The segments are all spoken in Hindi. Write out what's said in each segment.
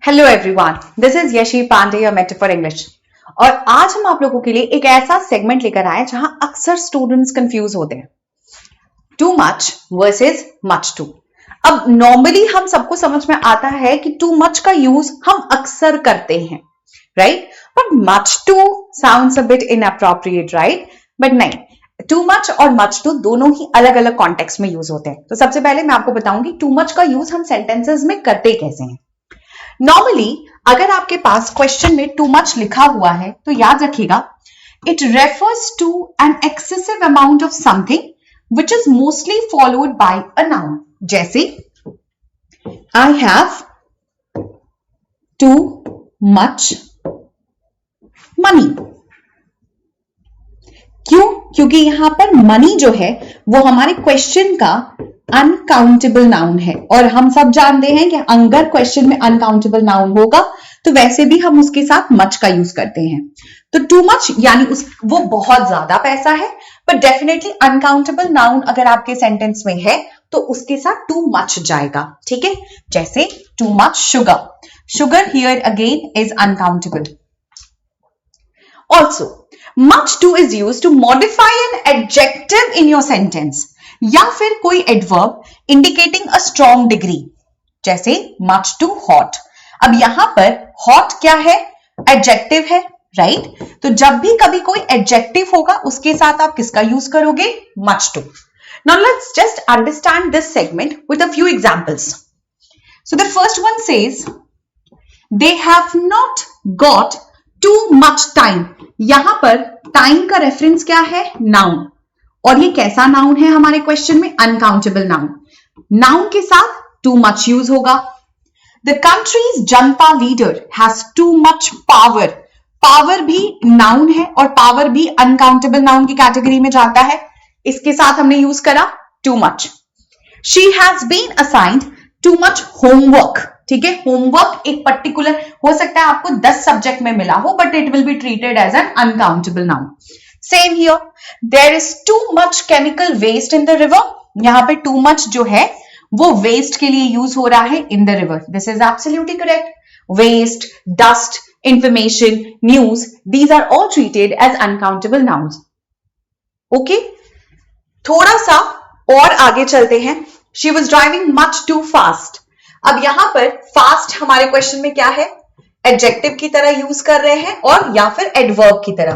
Hello everyone, this is Yashi Pandey your mentor for English. और आज हम आप लोगों के लिए एक ऐसा सेगमेंट लेकर आए जहां अक्सर स्टूडेंट्स कंफ्यूज होते हैं, too much versus much too. अब नॉर्मली हम सबको समझ में आता है कि टू मच का यूज हम अक्सर करते हैं, right? But much too sounds a bit inappropriate, right? But नहीं, टू मच और मच टू दोनों ही अलग अलग कॉन्टेक्स्ट में यूज होते हैं। तो सबसे पहले मैं आपको बताऊंगी टू मच का यूज हम सेंटेंसेस में करते कैसे हैं। नॉर्मली अगर आपके पास क्वेश्चन में टू मच लिखा हुआ है तो याद रखिएगा, it refers to an excessive amount of something which is mostly followed by a noun. जैसे I have too much money. क्यों? क्योंकि यहां पर मनी जो है वो हमारे क्वेश्चन का अनकाउंटेबल नाउन है, और हम सब जानते हैं कि अगर क्वेश्चन में अनकाउंटेबल नाउन होगा तो वैसे भी हम उसके साथ मच का यूज करते हैं। तो टू मच यानी वो बहुत ज्यादा पैसा है, बट डेफिनेटली अनकाउंटेबल नाउन अगर आपके सेंटेंस में है तो उसके साथ टू मच जाएगा, ठीक है? जैसे too much sugar, sugar here again is uncountable. Also much to is used to modify an adjective in your sentence, या फिर कोई adverb indicating a strong degree, जैसे much too hot। अब यहां पर hot क्या है? adjective है, right? तो जब भी कभी कोई adjective होगा उसके साथ आप किसका यूज करोगे? much too। Now let's just understand this segment with a few examples. So the first one says they have not got too much time। यहां पर टाइम का रेफरेंस क्या है? नाउन। और ये कैसा नाउन है हमारे क्वेश्चन में? Uncountable noun. नाउन के साथ टू मच यूज होगा। The countries Janata leader has too much power. Power भी नाउन है और पावर भी अनकाउंटेबल नाउन की कैटेगरी में जाता है। इसके साथ हमने यूज करा too much. She has been assigned too much homework. ठीक है, होमवर्क एक पर्टिकुलर हो सकता है आपको 10 सब्जेक्ट में मिला हो, but it will be treated as an uncountable noun. Same here, there is too much chemical waste in the river. यहां पे टू मच जो है वो वेस्ट के लिए यूज हो रहा है in the river. This is absolutely correct. Waste, dust, information, news, these are all treated as uncountable nouns. Okay, थोड़ा सा और आगे चलते हैं। She was driving much too fast. अब यहां पर फास्ट हमारे क्वेश्चन में क्या है? एडजेक्टिव की तरह यूज कर रहे हैं और या फिर एडवर्ब की तरह।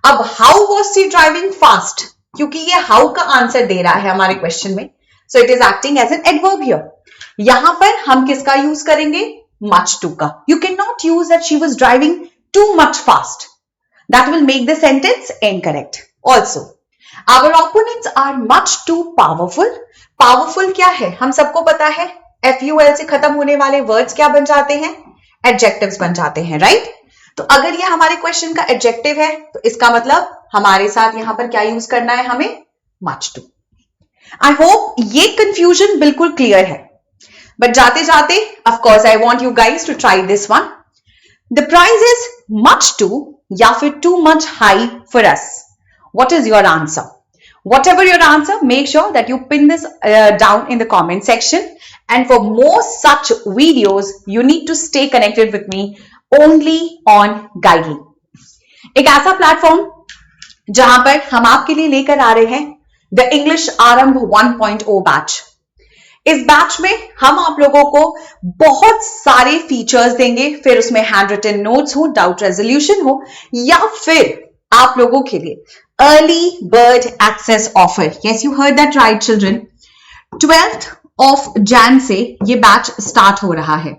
अब how was she driving fast, क्योंकि ये हाउ का आंसर दे रहा है हमारे क्वेश्चन में, so it is acting as an adverb here. यहां पर हम किसका यूज करेंगे? मच टू का। You can not use that she was driving too much fast, that will make the sentence incorrect. Also our opponents are much too powerful. Powerful क्या है? हम सबको पता है FUL से खत्म होने वाले वर्ड्स क्या बन जाते हैं? एडजेक्टिव्स बन जाते हैं, राइट? तो अगर ये हमारे क्वेश्चन का एडजेक्टिव है तो इसका मतलब हमारे साथ यहां पर क्या यूज करना है? हमें मच टू। आई होप ये कंफ्यूजन बिल्कुल क्लियर है। बट जाते जाते of course I want you guys to try this one. The price is much too या फिर too much high for us. What is your answer? Whatever your answer, make sure that you pin this down in the comment section. And for more such videos, you need to stay connected with me only on Guidely. एक ऐसा प्लेटफॉर्म जहां पर हम आपके लिए लेकर आ रहे हैं द इंग्लिश आरंभ 1.0 बैच। इस बैच में हम आप लोगों को बहुत सारे फीचर्स देंगे, फिर उसमें हैंड रिटन नोट्स हो, डाउट रेजोल्यूशन हो, या फिर आप लोगों के लिए early bird access offer. Yes, you heard that right children. 12th of Jan से ये बैच स्टार्ट हो रहा है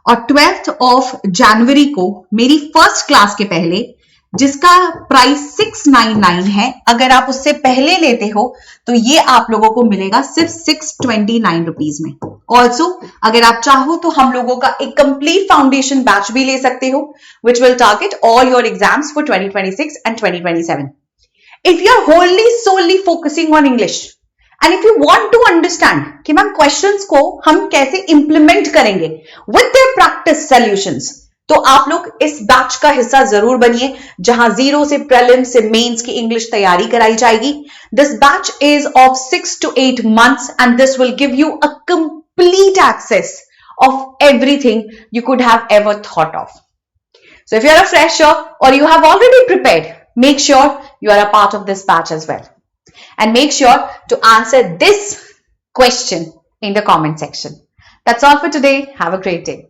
और 12th ऑफ जनवरी को मेरी फर्स्ट क्लास के पहले, जिसका प्राइस 699 है, अगर आप उससे पहले लेते हो तो ये आप लोगों को मिलेगा सिर्फ 629 रुपीज में। ऑल्सो अगर आप चाहो तो हम लोगों का एक कंप्लीट फाउंडेशन बैच भी ले सकते हो, which will target all your exams for 2026 and 2027। If you are wholly solely focusing on English and if you want to understand कि मैम क्वेश्चंस को हम कैसे इंप्लीमेंट करेंगे विद देयर प्रैक्टिस सॉल्यूशंस, तो आप लोग इस बैच का हिस्सा जरूर बनिए, जहां जीरो से प्रीलिम से मेंस की इंग्लिश तैयारी कराई जाएगी। This batch is of 6 to 8 months and this will give you a complete access of everything you could have ever thought of. So if you're a fresher or you have already prepared, make sure you are a part of this batch as well. And make sure to answer this question in the comment section. That's all for today. Have a great day.